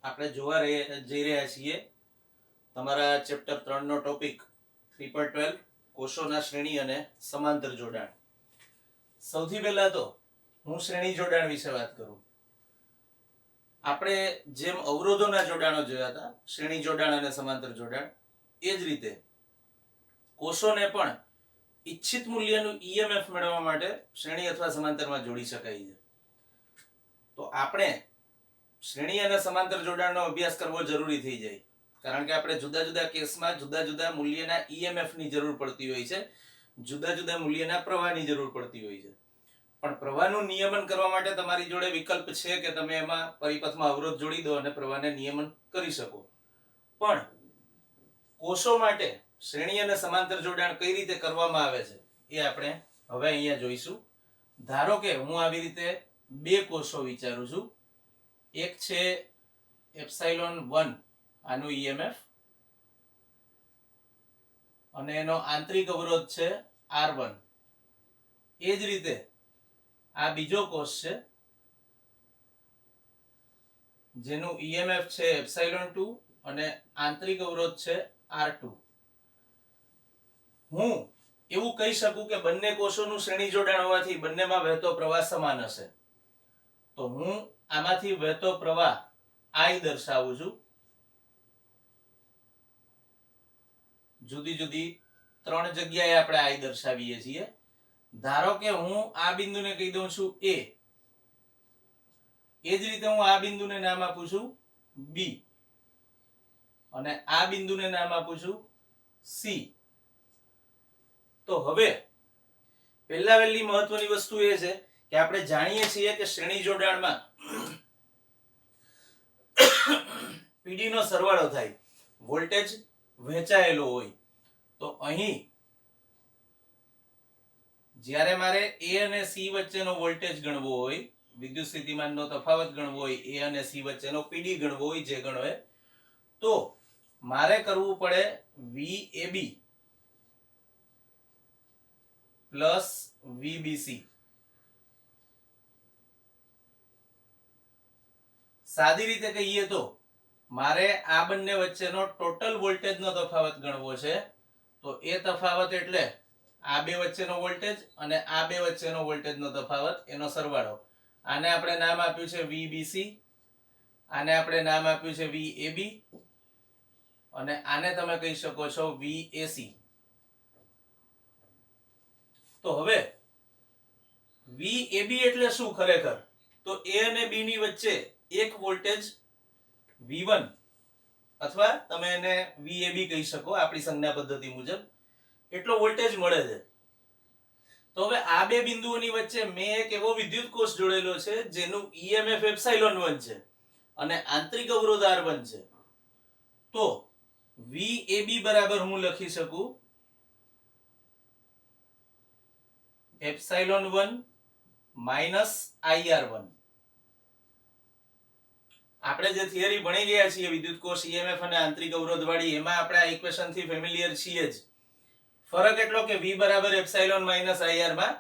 આપણે જોવા જઈ રહ્યા છીએ તમારા ચેપ્ટર 3 નો ટોપિક 3.12 કોષોના શ્રેણી અને સમાંતર જોડાણ. સૌથી પહેલા તો હું શ્રેણી જોડાણ વિશે વાત કરું. આપણે જેમ અવરોધોના જોડાણો જોયા હતા, શ્રેણી જોડાણ અને સમાંતર જોડાણ, એ જ રીતે કોષોને પણ ઈચ્છિત મૂલ્યનું ઈએમએફ મેળવવા માટે શ્રેણી અથવા સમાંતરમાં જોડી શકાય છે. તો આપણે શ્રેણી અને સમાંતર જોડાણનો અભ્યાસ કરવો જરૂરી થઈ જાય, કારણ કે આપણે જુદા જુદા કેસમાં જુદા જુદા મૂલ્યના ઈએમએફ ની જરૂર પડતી હોય છે, જુદા જુદા મૂલ્યના પ્રવાહની જરૂર પડતી હોય છે. પણ પ્રવાહનું નિયમન કરવા માટે તમારી જોડે વિકલ્પ છે કે તમે એમાં પરિપથમાં અવરોધ જોડી દો અને પ્રવાહને નિયમન કરી શકો. પણ કોષો માટે શ્રેણી અને સમાંતર જોડાણ કઈ રીતે કરવામાં આવે છે એ આપણે હવે અહીંયા જોઈશું. ધારો કે હું આવી રીતે બે કોષો વિચારું છું. એક છે ε1 આનું ઈએમએફ અને એનો આંતરિક અવરોધ છે R1. એ જ રીતે આ બીજો કોષ છે જેનું ઈએમએફ છે ε2 અને આંતરિક અવરોધ છે R2. હું એવું કહી શકું કે બંને કોષોનું શ્રેણી જોડાણ હોવાથી બંનેમાં વહેતો પ્રવાહ સમાન હશે. તો હું આમાંથી વહેતો પ્રવાહ I દર્શાવું છું. જુદી જુદી ત્રણ જગ્યાએ આપણે I દર્શાવીએ છીએ. ધારો કે હું આ બિંદુને કહી દઉં છું A. એ જ રીતે હું આ બિંદુને નામ આપું છું B અને આ બિંદુને નામ આપું છું C. તો હવે પહેલા વહેલી મહત્વની વસ્તુ એ છે કે આપણે જાણીએ છીએ કે શ્રેણી જોડાણમાં PD નો સરવાળો થાય, વોલ્ટેજ વહેંચાયેલો હોય. તો અહીં જ્યારે મારે A અને C વચ્ચેનો વોલ્ટેજ ગણવો હોય, વિદ્યુત સ્થિતિમાનનો તફાવત ગણવો હોય, A અને C વચ્ચેનો PD ગણવો હોય, જે ગણવે, તો મારે કરવું પડે VAB પ્લસ VBC. સાદી રીતે કહીએ તો મારે આ બંને વચ્ચેનો ટોટલ વોલ્ટેજનો તફાવત ગણવો છે. તો એ તફાવત એટલે આ બે વચ્ચેનો વોલ્ટેજ અને આ બે વચ્ચેનો વોલ્ટેજનો તફાવત, એનો સરવાળો. આને આપણે નામ આપ્યું છે VBC, આને આપણે નામ આપ્યું છે VAB અને આને તમે કહી શકો છો VAC. તો હવે VAB એટલે શું ખરેખર? તો A અને B ની વચ્ચે એક વોલ્ટેજ V1 અથવા તમે એને VAB કહી શકો આપણી સંજ્ઞા પદ્ધતિ મુજબ, એટલો વોલ્ટેજ મળે છે. તો હવે આ બે બિંદુઓની વચ્ચે મેં એક એવો વિદ્યુત કોષ જોડેલો છે જેનું EMF ε1 છે અને આંતરિક અવરોધ R1 છે. તો VAB બરાબર હું લખી શકું ε1 માઇનસ IR1. આપણે જે થિયરી ભણી ગયા છીએ વિદ્યુત કોષ EMF અને આંતરિક અવરોધ વાળી, એમાં આપણે આ ઇક્વેશન થી ફેમિલિયર છીએ જ. ફરક એટલો કે V બરાબર એપ્સાઇલોન માઇનસ IR માં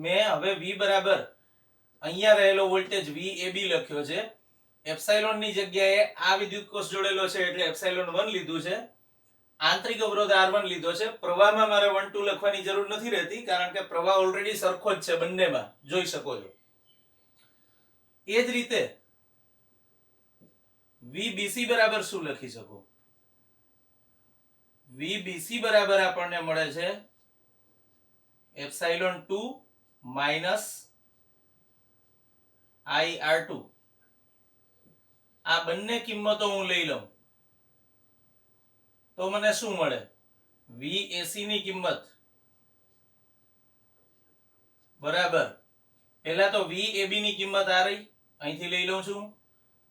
મેં હવે V બરાબર અહીંયા રહેલો વોલ્ટેજ VAB લખ્યો છે. એપ્સાઇલોન ની જગ્યાએ આ વિદ્યુત કોષ જોડેલો છે એટલે ε1 લીધું છે, આંતરિક અવરોધ R1 લીધો છે. પ્રવાહમાં મારે 1 2 લખવાની જરૂર નથી રહેતી, કારણ કે પ્રવાહ ઓલરેડી સરખો જ છે બંનેમાં, જોઈ શકો છો. એ જ રીતે VBC બરાબર શું લખી શકો? VBC બરાબર આપણને મળે છે ε2 માઇનસ IR2. આ બંને કિંમતો હું લઈ લઉં તો મને શું મળે? VAC ની કિંમત બરાબર, પહેલા તો VAB ની કિંમત આ રહી, અહીંથી લઈ લઉં છું,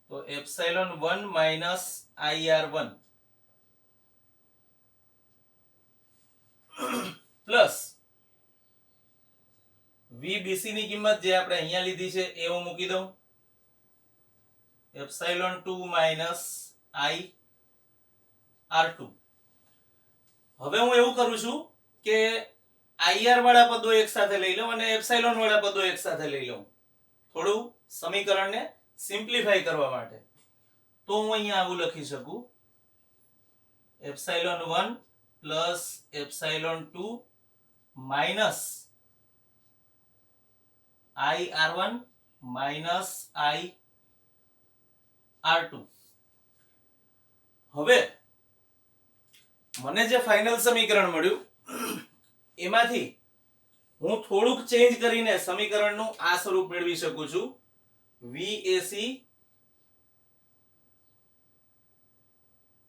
તો ε1 માઇનસ IR1 પ્લસ VBC ની કિંમત જે આપણે અહીંયા લીધી છે એ હું મૂકી દઉં, ε2 માઇનસ IR2. હવે હું એવું કરું છું કે IR વાળા પદો એક સાથે લઈ લઉં અને એપ્સાઇલોન વાળા પદો એક સાથે લઈ લઉં, થોડું સમીકરણને સિમ્પ્લિફાઈ કરવા માટે. તો હું અહીંયા આવું લખી શકું epsilon 1 plus epsilon 2 minus IR1 minus IR2. હવે મને જે ફાઇનલ સમીકરણ મળ્યું એમાંથી હું થોડુંક ચેન્જ કરીને સમીકરણનું આ સ્વરૂપ મેળવી શકું છું VAC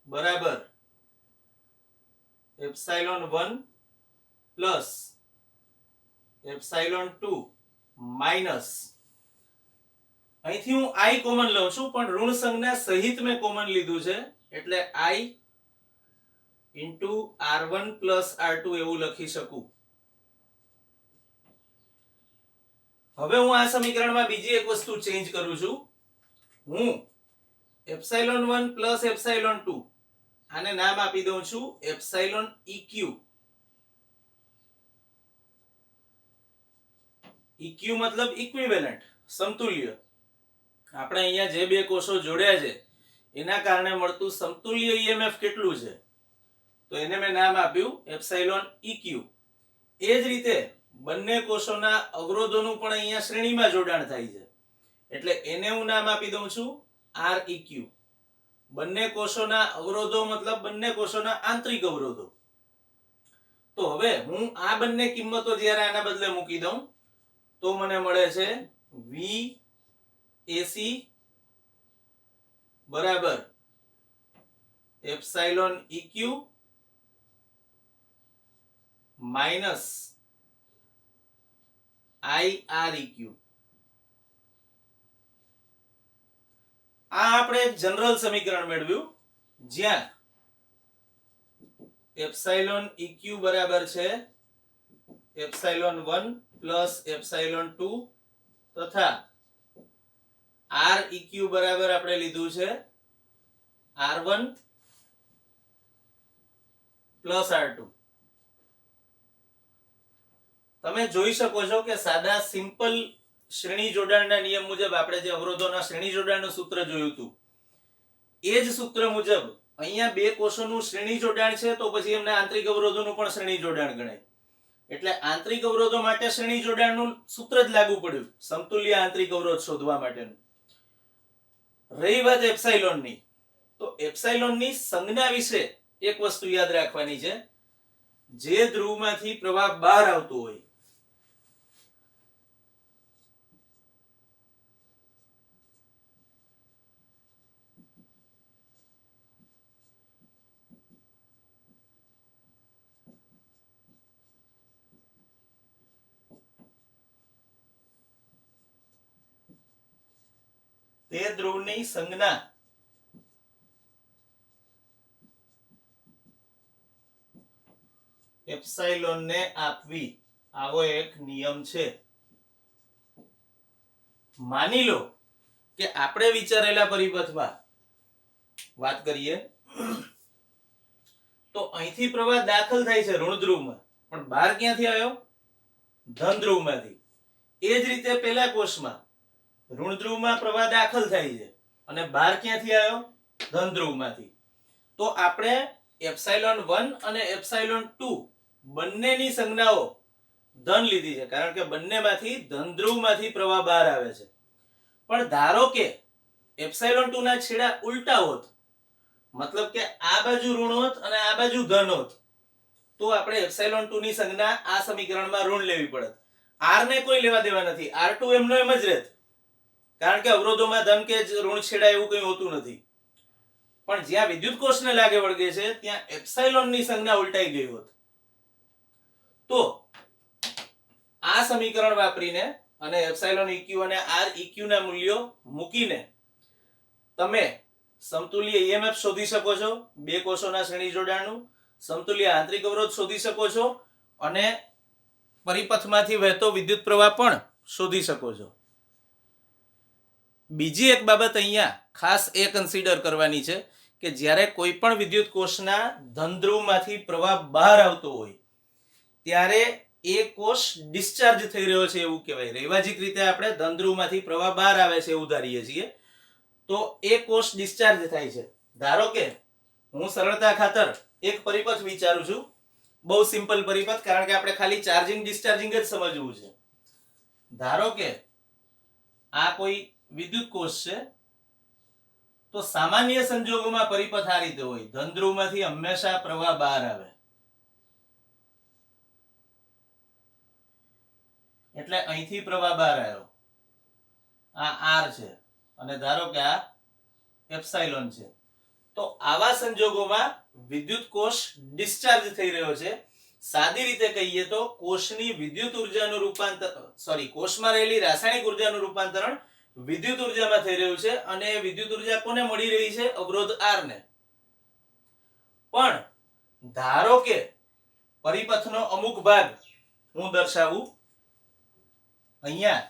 બરાબર એપ્સાઇલોન 1 પ્લસ એપ્સાઇલોન 2 માઇનસ અહીંથી હું I કોમન લઉં છું પણ ઋણ સંજ્ઞા સહિત મેં કોમન લીધું છે એટલે I into R1 plus R2 એવું લખી શકું. હવે હું આ સમીકરણમાં બીજી એક વસ્તુ ચેન્જ કરું છું. હું એપ્સાઇલોન 1 પ્લસ એપ્સાઇલોન 2 આને નામ આપી દઉં છું એપ્સાઇલોન EQ. EQ મતલબ ઇક્વિવેલન્ટ, સમતુલ્ય. આપણે અહીંયા જે બે કોષો જોડ્યા છે એના કારણે મળતું સમતુલ્ય EMF કેટલું છે તો એને મેં નામ આપ્યું એપ્સાઇલોન EQ. એ જ રીતે બંને કોષોના અવરોધોનું પણ અહીંયા શ્રેણીમાં જોડાણ થાય છે એટલે એને હું નામ આપી દઉં છું REQ. બંને કોષોના અવરોધો મતલબ બંને કોષોના આંતરિક અવરોધો. તો હવે હું આ બંને કિંમતો જ્યારે આના બદલે મૂકી દઉં તો મને મળે છે VAC બરાબર એપ્સાઇલોન EQ માઇનસ IREQ. આ આપણે જનરલ સમીકરણ મેળવ્યું જ્યાં એપ્સાઇલોન EQ બરાબર છે એપ્સાઇલોન 1 પ્લસ એપ્સાઇલોન 2 તથા REQ બરાબર આપણે લીધું છે R1 પ્લસ R2. તમે જોઈ શકો છો કે સાદા સિમ્પલ શ્રેણી જોડાણના નિયમ મુજબ આપણે જે અવરોધોના શ્રેણી જોડાણનું સૂત્ર જોયું હતું એ જ સૂત્ર મુજબ અહીંયા બે કોષોનું શ્રેણી જોડાણ છે તો પછી એમના આંતરિક અવરોધોનું પણ શ્રેણી જોડાણ ગણાય. એટલે આંતરિક અવરોધો માટે શ્રેણી જોડાણનું સૂત્ર જ લાગુ પડ્યું સમતુલ્ય આંતરિક અવરોધ શોધવા માટેનું. રહી વાત એપ્સાઇલોનની, તો એપ્સાઇલોનની સંજ્ઞા વિશે એક વસ્તુ યાદ રાખવાની છે. જે ધ્રુવમાંથી પ્રવાહ બહાર આવતો હોય તે ધ્રુવની સંજ્ઞા એપ્સાઇલોન ને આપવી આવો એક નિયમ છે. માની લો કે આપણે વિચારેલા પરિપથમાં વાત કરીએ તો અહીંથી પ્રવાહ દાખલ થાય છે ઋણ ધ્રુવમાં પણ બહાર ક્યાંથી આવ્યો ધન ધ્રુવમાંથી. એ જ રીતે પેલા કોષમાં ઋણ ધ્રુવમાં પ્રવાહ દાખલ થાય છે અને બહાર ક્યાંથી આવ્યો ધન ધ્રુવમાંથી. તો આપણે એપ્સાઇલોન 1 અને એપ્સાઇલોન 2 બંનેની સંજ્ઞાઓ ધન લીધી છે કારણ કે બંનેમાંથી ધન ધ્રુવમાંથી પ્રવાહ બહાર આવે છે. પણ ધારો કે એપ્સાઇલોન 2 ના છેડા ઉલટા હોત મતલબ કે આ બાજુ ઋણ હોત અને આ બાજુ ધન હોત તો આપણે એપ્સાઇલોન 2 ની સંજ્ઞા આ સમીકરણમાં ઋણ લેવી પડત. R ને કોઈ લેવા દેવા નથી, R2 એમનો એમ જ રહેત કારણ કે અવરોધોમાં ધન કે ઋણ છેડા એવું કંઈ હોતું નથી. પણ જ્યાં વિદ્યુત કોષને લાગે વળગે છે ત્યાં એપ્સાઇલોન ની સંજ્ઞા ઉલટાઈ ગઈ હોત. તો આ સમીકરણ વાપરીને અને એપ્સાઇલોન EQ અને REQ ના મૂલ્યો મૂકીને તમે સમતુલ્ય EMF શોધી શકો છો બે કોષોના શ્રેણી જોડાણનું, સમતુલ્ય આંતરિક અવરોધ શોધી શકો છો અને પરિપથમાંથી વહેતો વિદ્યુત પ્રવાહ પણ શોધી શકો છો. બીજી એક બાબત અહીંયા ખાસ એ કન્સિડર કરવાની છે કે જ્યારે કોઈ પણ વિદ્યુત કોષના ધન ધ્રુવમાંથી પ્રવાહ બહાર આવતો હોય ત્યારે એ કોષ ડિસ્ચાર્જ થઈ રહ્યો છે એવું કહેવાય. રૈવાજિક રીતે આપણે ધન ધ્રુવમાંથી પ્રવાહ બહાર આવે છે એવું ધારીએ છીએ. તો એ કોષ ડિસ્ચાર્જ થાય છે. ધારો કે હું સરળતા ખાતર એક પરિપથ વિચારું છું, બહુ સિમ્પલ પરિપથ, કારણ કે આપણે ખાલી ચાર્જિંગ ડિસ્ચાર્જિંગ જ સમજવું છે. ધારો કે આ કોઈ વિદ્યુત કોષ છે, તો સામાન્ય સંજોગોમાં પરિપથ આ રીતે હોય, ધન ધ્રુવમાંથી હંમેશા પ્રવાહ બહાર આવે, એટલે અહીંથી પ્રવાહ બહાર આવ્યો, આ આર છે, અને ધારો કે આ એપ્સાઇલોન છે. તો આવા સંજોગોમાં વિદ્યુત કોષ ડિસ્ચાર્જ થઈ રહ્યો છે. સાદી રીતે કહીએ તો કોષની વિદ્યુત ઉર્જાનું કોષમાં રહેલી રાસાયણિક ઉર્જાનું રૂપાંતરણ વિદ્યુત ઉર્જામાં થઈ રહ્યું છે, અને એ વિદ્યુત ઉર્જા કોને મળી રહી છે? અવરોધ આર ને. પણ ધારો કે પરિપથનો અમુક ભાગ હું દર્શાવું, અહીંયા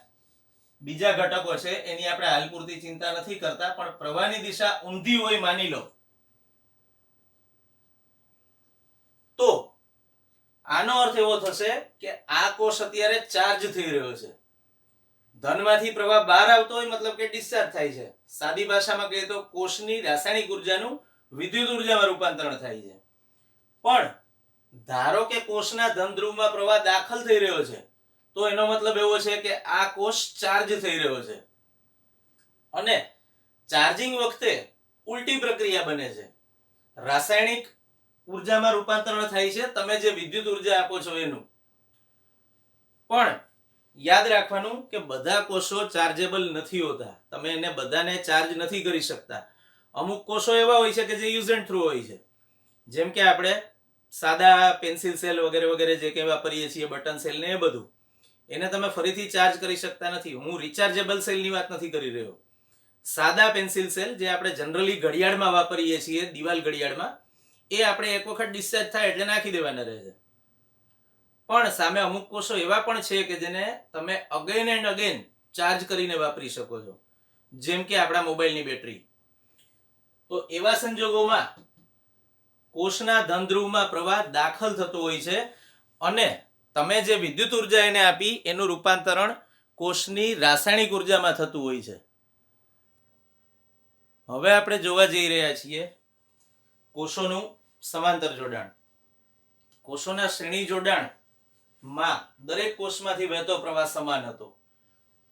બીજા ઘટકો છે, એની આપણે હાલ પૂરતી ચિંતા નથી કરતા, પણ પ્રવાહની દિશા ઊંધી હોય માની લો, તો આનો અર્થ એવો થશે કે આ કોષ અત્યારે ચાર્જ થઈ રહ્યો છે. ધનમાંથી પ્રવાહ બહાર આવતો હોય મતલબ કે ડિસ્ચાર્જ થાય છે. સાદી ભાષામાં કહીએ તો કોષની રાસાયણિક ઉર્જાનું વિદ્યુત ઉર્જામાં રૂપાંતરણ થાય છે. પણ ધારો કે કોષના ધન ધ્રુવમાં પ્રવાહ દાખલ થઈ રહ્યો છે, તો એનો મતલબ એવો છે કે આ કોષ ચાર્જ થઈ રહ્યો છે, અને ચાર્જિંગ વખતે ઉલટી પ્રક્રિયા બને છે. રાસાયણિક ઉર્જામાં રૂપાંતરણ થાય છે, તમે જે વિદ્યુત ઉર્જા આપો છો એનું. પણ યાદ રાખવાનું કે બધા કોષો ચાર્જેબલ નથી હોતા, તમે એને બધાને ચાર્જ નથી કરી શકતા. અમુક કોષો એવા હોય છે કે જે યુઝ એન્ડ થ્રો હોય છે, જેમ કે આપણે સાદા પેન્સિલ સેલ વગેરે વગેરે જે કંઈ વાપરીએ છીએ, બટન સેલ ને એ બધું, એને તમે ફરીથી ચાર્જ કરી શકતા નથી. હું રિચાર્જેબલ સેલની વાત નથી કરી રહ્યો. સાદા પેન્સિલ સેલ જે આપણે જનરલી ઘડિયાળમાં વાપરીએ છીએ, દિવાલ ઘડિયાળમાં, એ આપણે એક વખત ડિસ્ચાર્જ થાય એટલે નાખી દેવાના રહે છે. પણ સામે અમુક કોષો એવા પણ છે કે જેને તમે અગેન એન્ડ અગેન ચાર્જ કરીને વાપરી શકો છો, જેમ કે આપણા મોબાઈલની બેટરી. તો એવા સંજોગોમાં કોષના ધન ધ્રુવમાં પ્રવાહ દાખલ થતો હોય છે, અને તમે જે વિદ્યુત ઉર્જા એને આપી એનું રૂપાંતરણ કોષની રાસાયણિક ઉર્જામાં થતું હોય છે. હવે આપણે જોવા જઈ રહ્યા છીએ કોષોનું સમાંતર જોડાણ. કોષોના શ્રેણી જોડાણમાં દરેક કોષમાંથી વહેતો પ્રવાહ સમાન હતો.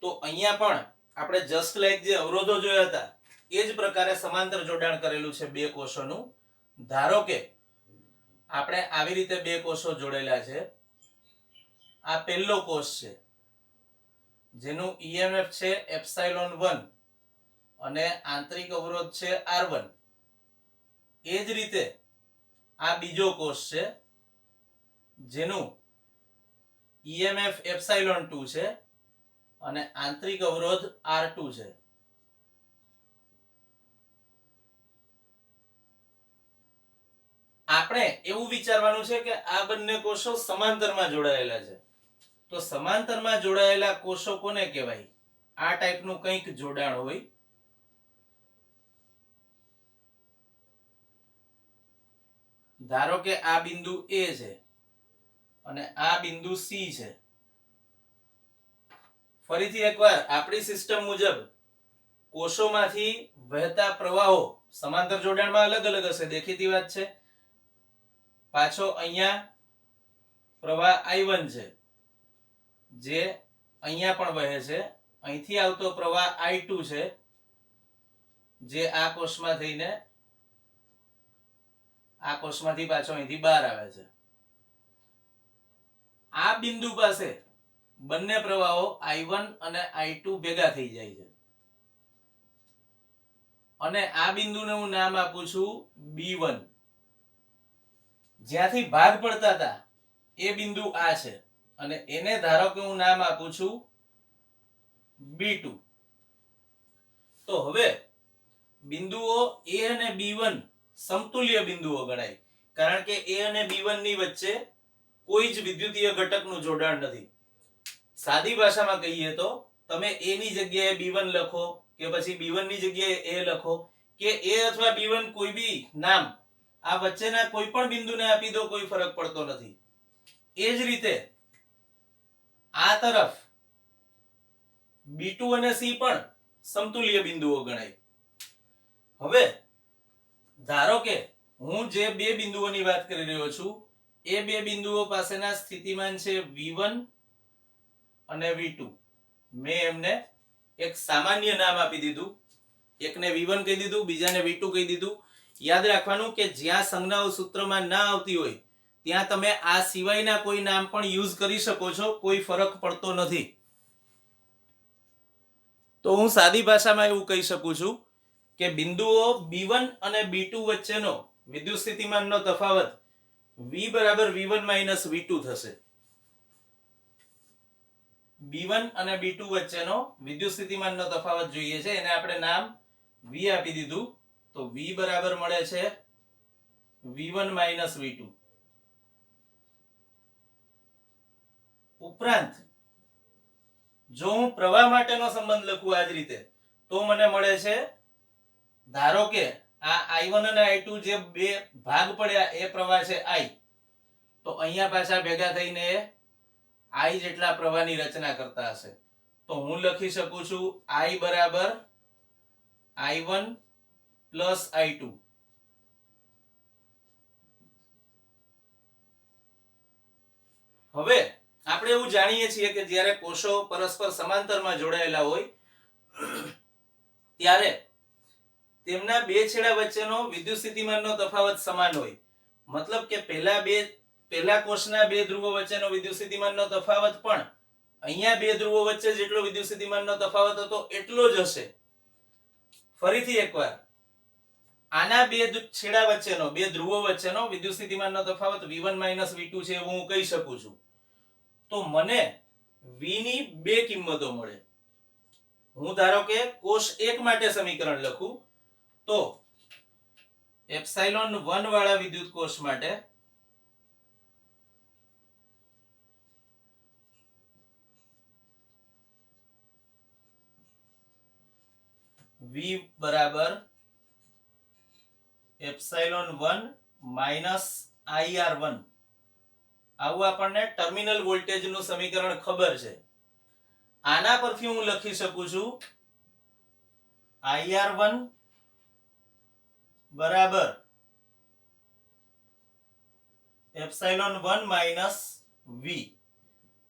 તો અહીંયા પણ આપણે જસ્ટ લાઈક જે અવરોધો જોયા હતા એ જ પ્રકારે સમાંતર જોડાણ કરેલું છે બે કોષોનું. ધારો કે આપણે આવી રીતે બે કોષો જોડેલા છે. આ પહેલો કોષ છે જેનું EMF છે એપ્સાઇલોન 1 અને આંતરિક અવરોધ છે R1. એ જ રીતે આ બીજો કોષ છે જેનું EMF એપ્સાઇલોન 2 છે અને આંતરિક અવરોધ R2 છે. આપણે એવું વિચારવાનું છે કે આ બંને કોષો સમાંતરમાં જોડાયેલા છે. તો સમાંતરમાં જોડાયેલા કોષો કોને કહેવાય? આ ટાઈપનું કંઈક જોડાણ હોય. ધારો કે આ બિંદુ A છે અને આ બિંદુ C છે. ફરીથી એકવાર આપણી સિસ્ટમ મુજબ કોષોમાંથી વહેતા પ્રવાહો સમાંતર જોડાણમાં અલગ અલગ હશે, દેખીતી વાત છે. પાછો અહીંયા પ્રવાહ I1 છે જે અહીંયા પણ વહે છે. અહીંથી આવતો પ્રવાહ I2 છે જે આ કોષમાં થઈને આ કોષમાંથી પાછો અહીંથી બહાર આવે છે. આ બિંદુ પાસે બંને પ્રવાહો I1 અને I2 ભેગા થઈ જાય છે, અને આ બિંદુને હું નામ આપું છું B1. જ્યાંથી ભાગ પડતા હતા એ બિંદુ આ છે, અને એને ધારો કે હું નામ આપું છું B2. તો હવે બિંદુઓ A અને B1 સમતુલ્ય બિંદુઓ ગણાય, કારણ કે A અને B1 ની વચ્ચે કોઈ જ વિદ્યુતીય ઘટકનું જોડાણ નથી. સાદી ભાષામાં કહીએ તો તમે A ની જગ્યાએ B1 લખો કે પછી B1 ની જગ્યાએ A લખો, કે A અથવા B1 કોઈ બી નામ આ વચ્ચેના કોઈ પણ બિંદુને આપી દો, કોઈ ફરક પડતો નથી. એ જ રીતે આ તરફ B2 અને C પણ સમતુલ્ય બિંદુઓ ગણાય. હવે ધારો કે હું જે બે બિંદુઓની વાત કરી રહ્યો છું એ બે બિંદુઓ પાસેના સ્થિતિમાન છે v1 અને v2. મેં એમને એક સામાન્ય નામ આપી દીધું, એકને v1 કહી દીધું, બીજાને v2 કહી દીધું. યાદ રાખવાનું કે જ્યાં સંજ્ઞાઓ સૂત્રમાં ના આવતી હોય ત્યાં તમે આ સિવાયના કોઈ નામ પણ યુઝ કરી શકો છો, કોઈ ફરક પડતો નથી. તો હું સાદી ભાષામાં એવું કહી શકું છું કે બિંદુઓ b1 અને b2 વચ્ચેનો વિદ્યુત સ્થિતિમાનનો તફાવત v બરાબર v1 માઇનસ v2 થશે. b1 અને b2 વચ્ચેનો વિદ્યુત સ્થિતિમાનનો તફાવત જોઈએ છે, એને આપણે નામ v આપી દીધું. તો v બરાબર મળે છે v1 માઇનસ v2. ઉપરાંત જો હું પ્રવાહ માટેનો સંબંધ લખું આ જ રીતે તો મને મળે છે, ધારો કે આ i1 અને i2 જે બે ભાગ પડ્યા એ પ્રવાહ છે i, તો અહીંયા પાછા ભેગા થઈને i જેટલા પ્રવાહની રચના કરતા હશે. તો હું લખી શકું છું i બરાબર i1 પ્લસ i2. હવે આપણે એવું જાણીએ છીએ કે જ્યારે કોષો પરસ્પર સમાંતરમાં જોડાયેલા હોય ત્યારે તેમના બે છેડા વચ્ચેનો વિદ્યુત સ્થિતિમાનનો તફાવત સમાન હોય. મતલબ કે પહેલા કોષના બે ધ્રુવો વચ્ચેનો વિદ્યુત સ્થિતિમાનનો તફાવત પણ અહીંયા બે ધ્રુવો વચ્ચે જેટલો વિદ્યુત સ્થિતિમાનનો તફાવત હતો એટલો જ હશે. ફરીથી એકવાર, આના બે છેડા વચ્ચેનો, બે ધ્રુવો વચ્ચેનો વિદ્યુત સ્થિતિમાનનો તફાવત v1 માઇનસ v2 છે એવું હું કહી શકું છું. તો મને v ની બે કિંમતો મળે. હું ધારો કે કોષ 1 માટે સમીકરણ લખું તો એપ્સાઇલોન 1 વાળા વિદ્યુત કોષ માટે v બરાબર એપ્સાઇલોન 1 માઇનસ ir1. આવું આપણને ટર્મિનલ વોલ્ટેજનું સમીકરણ ખબર છે. આના પરથી હું લખી શકું છું ir1 બરાબર એપ્સાઇલોન 1 માઇનસ v.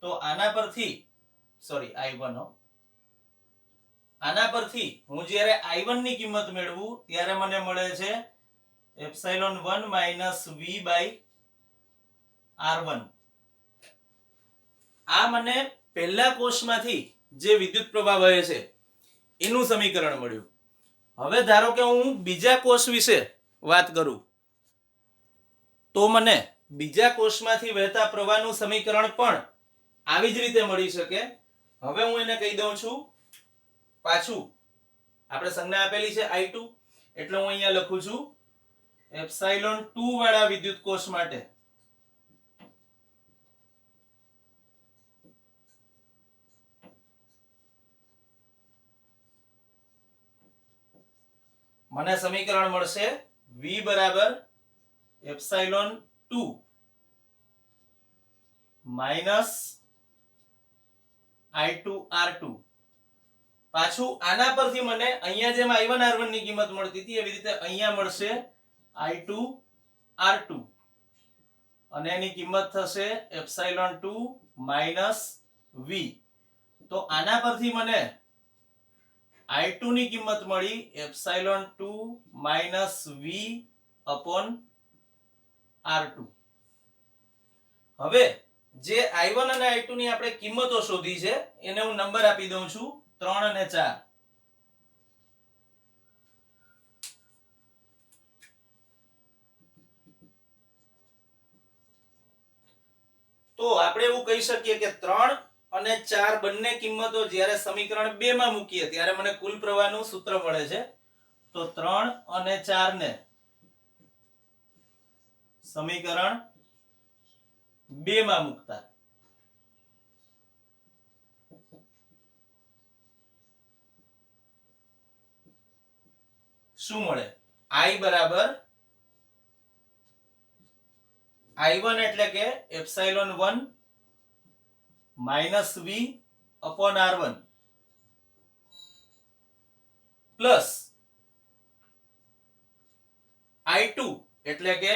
તો આના પરથી i1 આના પરથી હું જ્યારે i1 ની કિંમત મેળવું ત્યારે મને મળે છે epsilon 1 minus v by r1. આ મને પહેલા કોષમાંથી જે વિદ્યુત પ્રવાહ વહે છે એનું સમીકરણ મળ્યું. હવે ધારો કે હું બીજા કોષ વિશે વાત કરું તો મને બીજા કોષમાંથી વહેતા પ્રવાહનું સમીકરણ પણ આવી જ રીતે મળી શકે. હવે હું એને કહી દઉં છું, પાછું આપણે સંજ્ઞા આપેલી છે i2, એટલે હું અહીંયા લખું છું એપ્સાઇલોન 2 વાળા વિદ્યુત કોષ માટે મને સમીકરણ મળશે v બરાબર એપ્સાઇલોન 2 માઇનસ i2r2. પાછું આના પરથી મને અહીંયા જેમ i1 r1 ની કિંમત મળતી હતી એવી રીતે અહીંયા મળશે i2r2 અને એની કિંમત થશે એપ્સાઇલોન 2 માઇનસ v. તો આના પરથી મને i2 ની કિંમત મળી epsilon 2 minus v upon r2. હવે જે i1 અને i2 ની આપણે કિંમતો શોધી છે એને હું નંબર આપી દઉં છું 3 અને 4. તો આપણે એવું કહી શકીએ કે 3 અને 4 બંને કિંમતો જ્યારે સમીકરણ 2 માં મૂકીએ ત્યારે મને કુલ પ્રવાહનું સૂત્ર મળે છે. તો 3 અને 4 ને સમીકરણ 2 માં મૂકતા શું મળે? i બરાબર i1 એટલે કે epsilon 1 minus v upon r1 plus I2 એટલે કે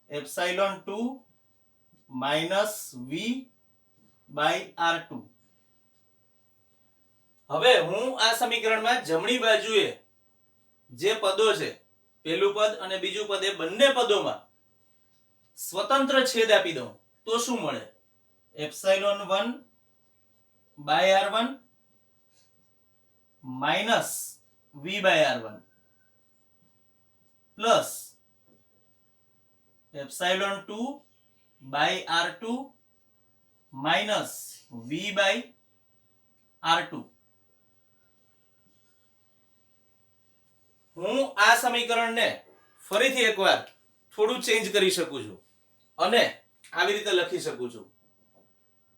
epsilon 2 minus V by R2. હવે હું આ સમીકરણમાં જમણી બાજુએ જે પદો છે પહેલું પદ અને બીજું પદ એ બંને પદોમાં સ્વતંત્ર છેદ આપી દઉં તો શું મળે? Epsilon 1 by R1 minus V by R1 plus epsilon 2 by R2 minus V by R2. હું આ સમીકરણને ફરીથી એકવાર થોડું ચેન્જ કરી શકું છું અને આવી રીતે લખી શકું છું.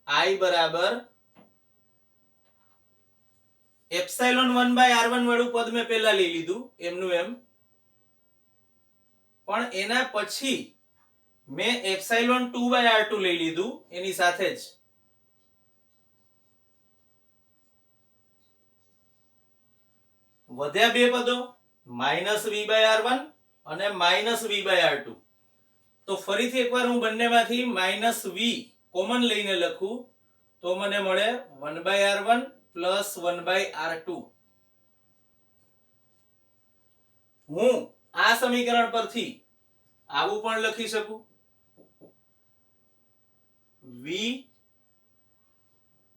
I બરાબર એપ્સાઇલોન 1 બાય R1 વાળું પદ મેં પહેલા લઈ લીધું એમનું એમ, પણ એના પછી મેં એપ્સાઇલોન 2 બાય R2 લઈ લીધું એની સાથે જ. વધ્યા બે પદો માઇનસ V બાય R1 અને માઇનસ V બાય R2. તો ફરીથી એકવાર હું બંનેમાંથી માઇનસ V કોમન લઈને લખું તો મને મળે 1 by R1 plus 1 by R2. હું આ સમીકરણ પરથી આવું પણ લખી શકું, V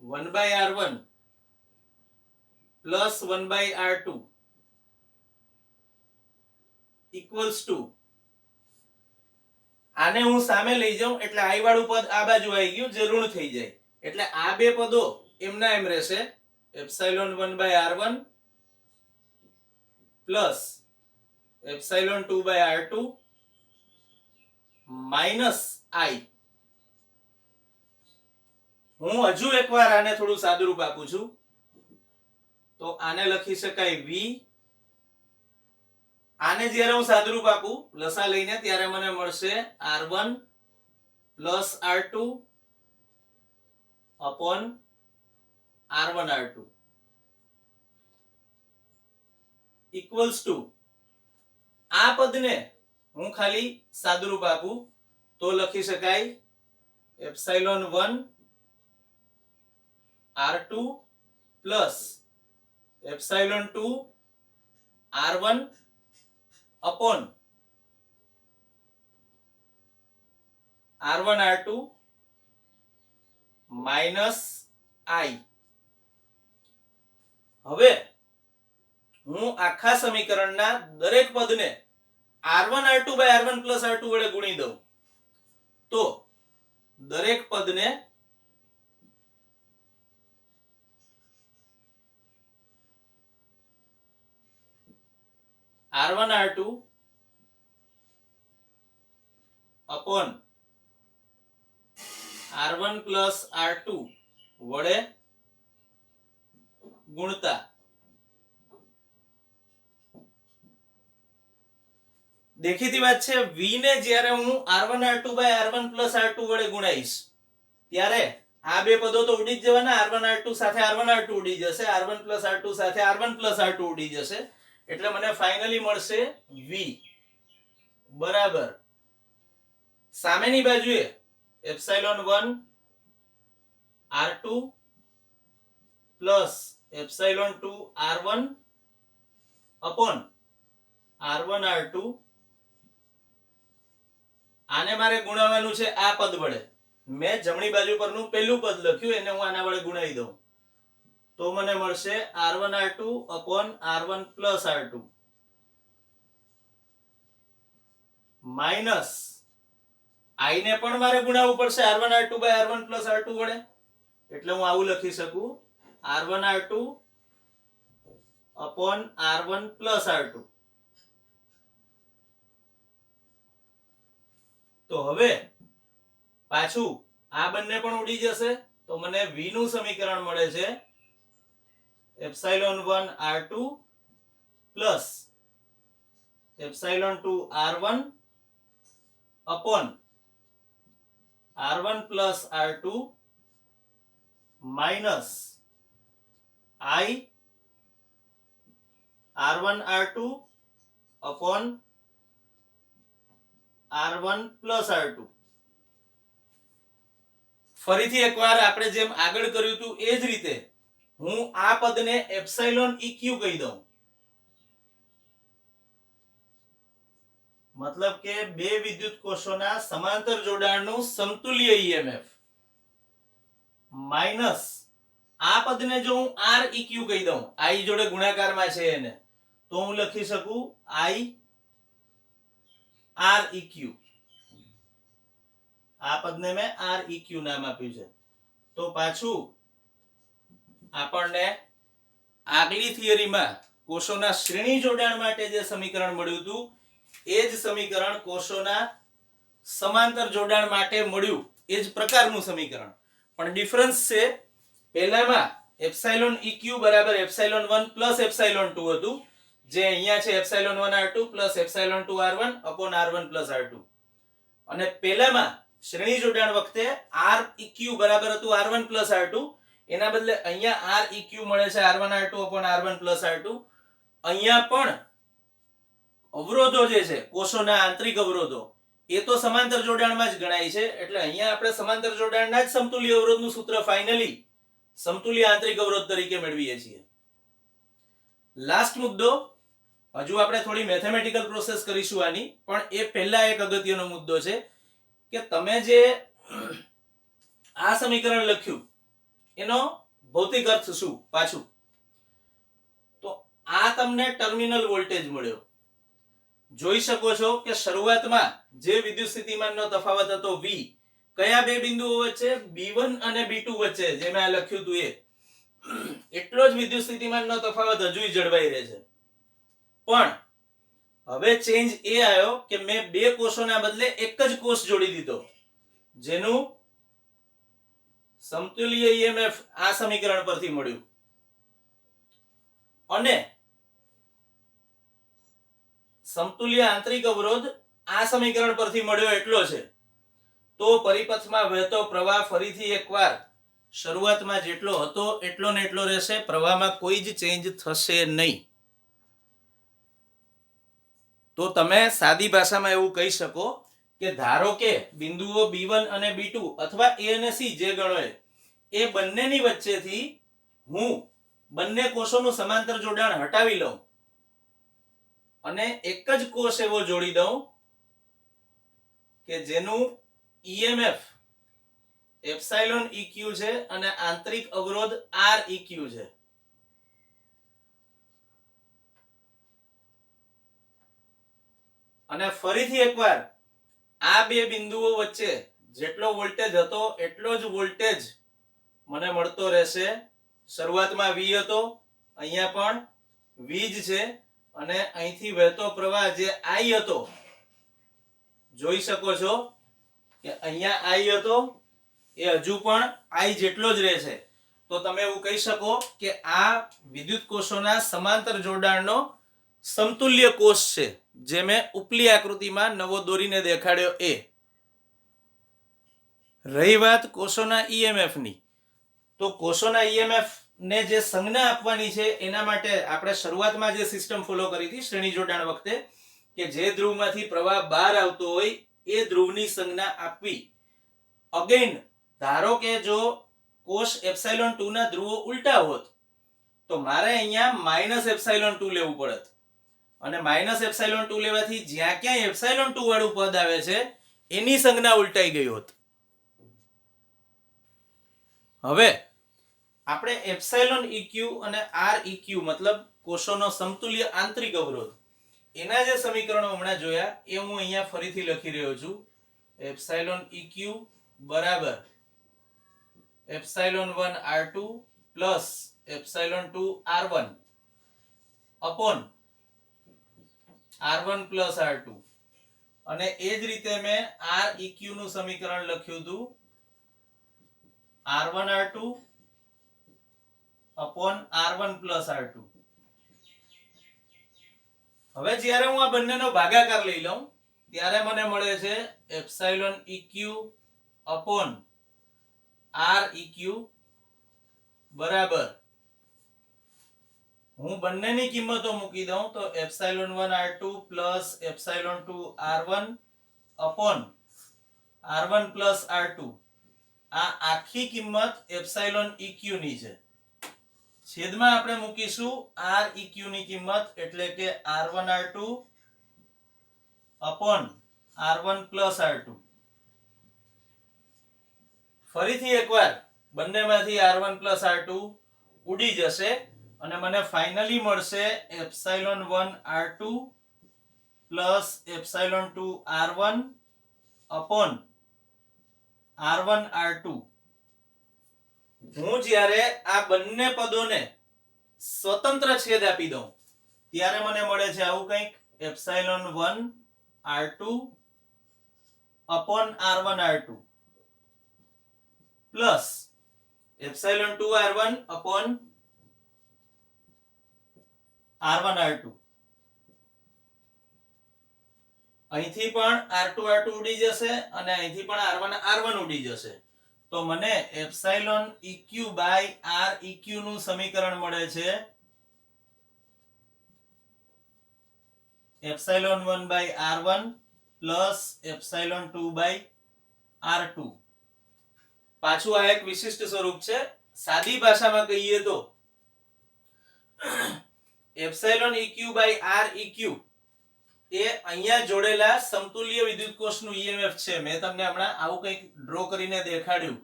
1 by R1 plus 1 by R2 equals to, આને હું સામે લઈ જાઉં એટલે I વાળું પદ આ બાજુ આવી ગયું જે ઋણ થઈ જાય, એટલે આ બે પદો એમના એમ રહેશે. Epsilon 1 by R1 plus epsilon 2 by R2 minus I. હું હજુ એકવાર આને થોડું સાદુરૂપ આપું છું તો આને લખી શકાય V. આને જ્યારે હું સાદુરૂપ આપું લસા લઈને ત્યારે મને મળશે R1 plus R2 upon R1 R2 equals two, આ પદને હું ખાલી સાદુરૂપ આપું તો લખી શકાય epsilon 1 R2 plus epsilon 2 R1 upon R1 R2 minus I. હવે હું આખા સમીકરણના દરેક પદને R1 R2 by R1 plus R2 વડે ગુણી દઉં તો દરેક પદને R1 R2 upon R1 plus R2 વડે ગુણતા દેખીતી વાત છે V ને જ્યારે હું R1 R2 by R1 plus R2 વડે ગુણાઈશ ત્યારે આ બે પદો તો ઉડી જ જવાના. R1 R2 સાથે R1 R2 ઉડી જશે, R1 પ્લસ R2 સાથે R1 પ્લસ R2 ઉડી જશે, એટલે મને ફાઇનલી મળશે V બરાબર સામેની બાજુએ epsilon 1 R2 plus epsilon 2 R1 upon R1 R2. આને મારે ગુણાવવાનું છે આ પદ વડે. મેં જમણી બાજુ પરનું પહેલું પદ લખ્યું એને હું આના વડે ગુણાવી દઉં તો મને મળશે R1 R2 upon R1 plus R2 minus I ને પણ મારે ગુણાવવું પડશે R1 R2 by R1 plus R2 વડે, એટલે હું આવું લખી શકું R1 R2 upon R1 plus R2. તો હવે પાછું આ બંને પણ ઉડી જશે તો મને V નું સમીકરણ મળે છે epsilon 1 R2 plus epsilon 2 R1 upon R1 plus R2 minus I R1 R2 upon R1 plus R2. ફરીથી એકવાર આપણે જેમ આગળ કર્યું હતું એ જ રીતે હું આ પદને એપ્સાઇલોન EQ કહી દઉં. મતલબ કે બે વિદ્યુત કોષોના સમાંતર જોડાણનું સમતુલ્ય EMF માઈનસ આ પદને જો હું REQ કહી દઉં, I જોડે ગુણાકારમાં છે એને, તો હું લખી શકું I REQ. આ પદને મેં REQ નામ આપ્યું છે. તો પાછું આપણને આગલી થિયરીમાં કોષોના શ્રેણી જોડાણ માટે જે સમીકરણ મળ્યું હતું એ જ સમીકરણ કોષોના સમાંતર જોડાણ માટે મળ્યું, એ જ પ્રકારનું સમીકરણ, પણ ડિફરન્સ છે. પહેલામાં એપ્સાઇલોન EQ બરાબર એપ્સાઇલોન 1 પ્લસ એપ્સાઇલોન 2 હતું, જે અહીંયા છે epsilon 1 R2 plus epsilon 2 R1 upon R1 plus R2. અને પહેલામાં શ્રેણી જોડાણ વખતે REQ બરાબર હતું R1 પ્લસ R2, એના બદલે અહીંયા REQ મળે છે R1 R2 upon R1 plus R2. અહીંયા પણ અવરોધો જે છે કોષોના આંતરિક અવરોધો એ તો સમાંતર જોડાણમાં જ ગણાય છે, એટલે અહીંયા આપણે સમાંતર જોડાણના જ સમતુલ્ય અવરોધનું સૂત્ર ફાઇનલી સમતુલ્ય આંતરિક અવરોધ તરીકે મેળવીએ છીએ. લાસ્ટ મુદ્દો, હજુ આપણે થોડી મેથેમેટિકલ પ્રોસેસ કરીશું આની, પણ એ પહેલા એક અગત્યનો મુદ્દો છે કે તમે જે આ સમીકરણ લખ્યું એનો ભૌતિક અર્થ શું. પાછું તો આ તમને ટર્મિનલ વોલ્ટેજ મળ્યો. જોઈ શકો છો કે શરૂઆતમાં જે વિદ્યુત સ્થિતિમાનનો તફાવત હતો V, કયા બે બિંદુઓ વચ્ચે? B1 અને B2 વચ્ચે, જે મેં આ લખ્યું હતું એ. એટલો જ વિદ્યુત સ્થિતિમાનનો તફાવત હજુય જળવાઈ રહે છે. પણ હવે ચેન્જ એ આવ્યો કે મેં બે કોષોના બદલે એક જ કોષ જોડી દીધો, જેનું સમતુલ્ય EMF આ સમીકરણ પરથી મળ્યું. અને સમતુલ્ય આંતરિક અવરોધ આ સમીકરણ પરથી મળ્યો એટલો છે. તો પરિપથમાં વહેતો પ્રવાહ ફરીથી એકવાર શરૂઆતમાં જેટલો હતો એટલો ને એટલો રહેશે, પ્રવાહમાં કોઈ જ ચેન્જ થશે નહીં. તો તમે સાદી ભાષામાં એવું કહી શકો કે ધારો કે બિંદુઓ B1 અને B2 અથવા A અને C જે ગણો એ બંનેની વચ્ચેથી હું બંને કોષોનું સમાંતર જોડાણ હટાવી લઉં અને એક જ કોષ એવો જોડી દઉં કે જેનું EMF એપ્સાઇલોન EQ છે અને આંતરિક અવરોધ REQ છે. અને ફરીથી એકવાર આ બે બિંદુઓ વચ્ચે જેટલો વોલ્ટેજ હતો એટલો જ વોલ્ટેજ મને મળતો રહેશે. શરૂઆતમાં V હતો, અહીંયા પણ V જ છે, અને અહીંથી વહેતો પ્રવાહ જે I હતો, જોઈ શકો છો કે અહીંયા I હતો એ હજુ પણ I જેટલો જ રહેશે. તો તમે એવું કહી શકો કે આ વિદ્યુત કોષોના સમાંતર જોડાણનો સમતુલ્ય કોષ છે, જે મેં ઉપલી આકૃતિમાં નવો દોરીને દેખાડ્યો એ. રહી વાત કોષોના EMF ની, તો કોષોના EMF ને જે સંજ્ઞા આપવાની છે એના માટે આપણે શરૂઆતમાં જે સિસ્ટમ ફોલો કરી હતી શ્રેણી જોડાણ વખતે, કે જે ધ્રુવમાંથી પ્રવાહ બહાર આવતો હોય એ ધ્રુવની સંજ્ઞા આપવી. અગેન ધારો કે જો કોષ એપ્સાઇલોન 2 ના ધ્રુવો ઉલટા હોત તો મારે અહીંયા માઇનસ એપ્સાઇલોન 2 લેવું પડત, અને માઇનસ એપ્સાઇલોન 2 લેવાથી જ્યાં ક્યાંય એપ્સાઇલોન 2 વાળું પદ આવે છે એની સંજ્ઞા ઉલટાઈ ગઈ હોત. હવે આપણે એપ્સાઇલોન EQ અને REQ મતલબ કોષોનો સમતુલ્ય આંતરિક અવરોધ એના જે સમીકરણો હમણાં જોયા એ હું અહીંયા ફરીથી લખી રહ્યો છું. એપ્સાઇલોન EQ બરાબર epsilon 1 R2 plus epsilon 2 R1 upon R1 plus R2. અને એ જ રીતે મેં REQ નું સમીકરણ લખ્યું હતું R1 R2 upon R1 plus R2. હવે જ્યારે હું આ બંનેનો ભાગાકાર લઈ લઉં ત્યારે મને મળે છે એપ્સાઇલોન EQ અપોન REQ બરાબર, હું બંનેની કિંમતો મૂકી દઉં તો epsilon 1 R2 plus epsilon 2 R1 upon r1 plus r2 આ આખી કિંમત એપ્સાઇલોન eq ની છે. છેદમાં આપણે મૂકીશું r eq ની કિંમત એટલે કે r1 r2 upon r1 plus r2. ફરીથી એકવાર બંનેમાંથી r1 પ્લસ r2 ઉડી જશે અને મને ફાઇનલી મળશે epsilon 1 r2 plus epsilon 2 r1 upon r1 r2. હું જ્યારે આ બંને પદોને સ્વતંત્ર છેદ આપી દઉં ત્યારે મને મળે છે આવું કંઈક epsilon 1 r2 upon r1 r2 plus epsilon 2 r1 upon r1 r2. અહીંથી પણ r2 r2 ઉડી જશે અને અહીંથી પણ r1 r1 ઉડી જશે. તો મને epsilon eq by r eq નું સમીકરણ મળે છે epsilon 1 by r1 plus epsilon 2 by r2. પાછું આ એક વિશિષ્ટ સ્વરૂપ છે. સાદી ભાષામાં કહીએ તો epsilon eq by r eq એ અહીંયા જોડેલા સમતુલ્ય વિદ્યુત કોષનું EMF છે. મેં તમને હમણાં આવું કંઈક ડ્રો કરીને દેખાડ્યું.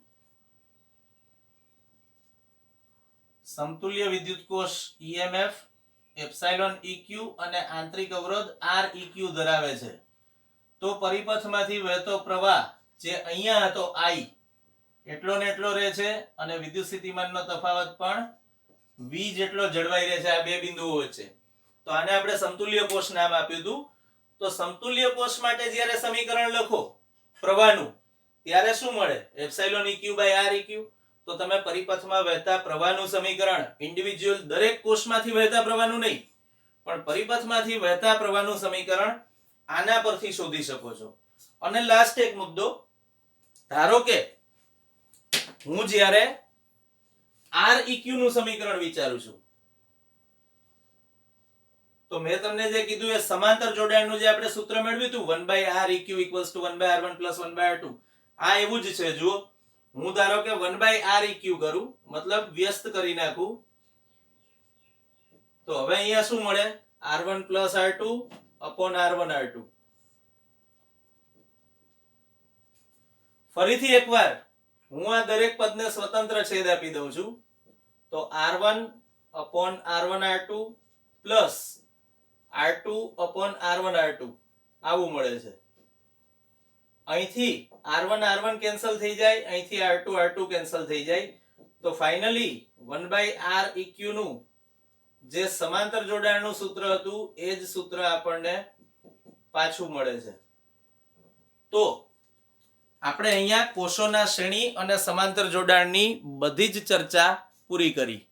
સમતુલ્ય વિદ્યુત કોષ EMF એપ્સાઇલોન eq અને આંતરિક અવરોધ r eq ધરાવે છે. તો પરિપથમાંથી વહેતો પ્રવાહ જે અહીંયા હતો I એટલો ને એટલો રહે છે અને વિદ્યુત સ્થિતિમાનનો તફાવત પણ v જેટલો જળવાઈ રહે છે આ બે બિંદુઓ વચ્ચે. તો આને આપણે સમતુલ્ય કોષ નામ આપ્યું હતું. તો સમતુલ્ય કોષ માટે જ્યારે સમીકરણ લખો પ્રવાહનું ત્યારે શું મળે epsilon eq by r eq. તો તમે પરિપથમાં વહેતા પ્રવાહનું સમીકરણ ઇન્ડિવિડ્યુઅલ દરેક કોષમાંથી વહેતા પ્રવાહનું નહીં પણ પરિપથમાંથી વહેતા પ્રવાહનું સમીકરણ આના પરથી શોધી શકો છો. અને લાસ્ટ એક મુદ્દો, ધારો કે હું જ્યારે r eq નું સમીકરણ વિચારું છું તો મેં તમને જે કીધું એ સમાંતર જોડાણનું જે આપણે સૂત્ર મેળવ્યું હતું 1/r eq = 1/r1 + 1/r2 આ એવું જ છે. જુઓ હું ધારો કે 1/r eq કરું મતલબ વ્યસ્ત કરી નાખું તો હવે અહીંયા શું મળે r1 + r2 / r1 r2. ફરીથી એકવાર હું આ દરેક પદને સ્વતંત્ર છેદ આપી દઉં છું તો r1 / r1 r2 plus r2 / r1 r2 આવું મળે છે. અહીંથી r1 r1 કેન્સલ થઈ જાય, અહીંથી r2 r2 કેન્સલ થઈ જાય. તો ફાઇનલી 1/r eq નું જે સમાંતર જોડાણનું સૂત્ર હતું એ જ સૂત્ર આપણને પાછું મળે છે. તો આપણે અહીંયા કોષોના શ્રેણી અને સમાંતર જોડાણની બધી જ ચર્ચા પૂરી કરી.